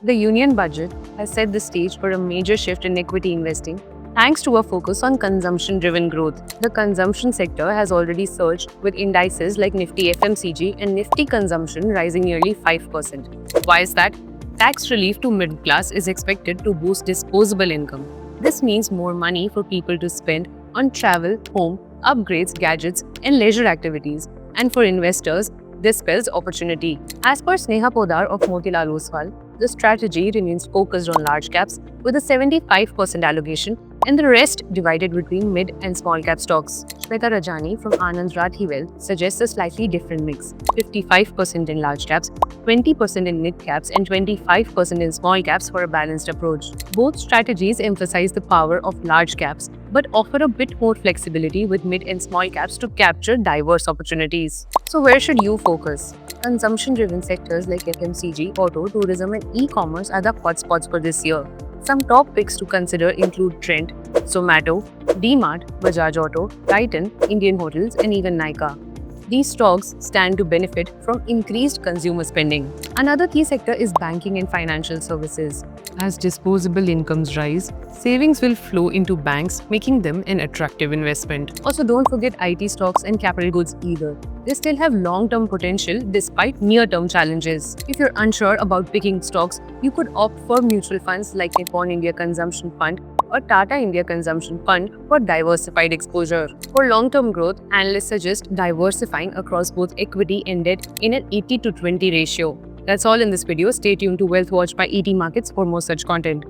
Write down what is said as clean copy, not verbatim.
The Union budget has set the stage for a major shift in equity investing thanks to a focus on consumption driven growth. The consumption sector has already surged with indices like Nifty FMCG and Nifty consumption rising nearly 5%. Why is that? Tax relief to middle class is expected to boost disposable income. This means more money for people to spend on travel, home, upgrades, gadgets, and leisure activities. And for investors, this spells opportunity. As per Sneha Podar of Motilal Oswal, the strategy remains focused on large caps with a 75% allocation and the rest divided between mid and small cap stocks. Shweta Rajani from Anand Rathi Wealth suggests a slightly different mix: 55% in large caps, 20% in mid caps, and 25% in small caps for a balanced approach. Both strategies emphasize the power of large caps but offer a bit more flexibility with mid and small caps to capture diverse opportunities. So, where should you focus? Consumption driven sectors like FMCG, auto, tourism, and e commerce are the hotspots for this year. Some top picks to consider include Trent, Zomato, DMart, Bajaj Auto, Titan, Indian Hotels, and even Nykaa. These stocks stand to benefit from increased consumer spending. Another key sector is banking and financial services. As disposable incomes rise, savings will flow into banks, making them an attractive investment. Also, don't forget IT stocks and capital goods either. They still have long-term potential despite near-term challenges. If you're unsure about picking stocks, you could opt for mutual funds like Nippon India Consumption Fund or Tata India Consumption Fund for diversified exposure. For long-term growth, analysts suggest diversifying across both equity and debt in an 80 to 20 ratio. That's all in this video. Stay tuned to Wealth Watch by ET Markets for more such content.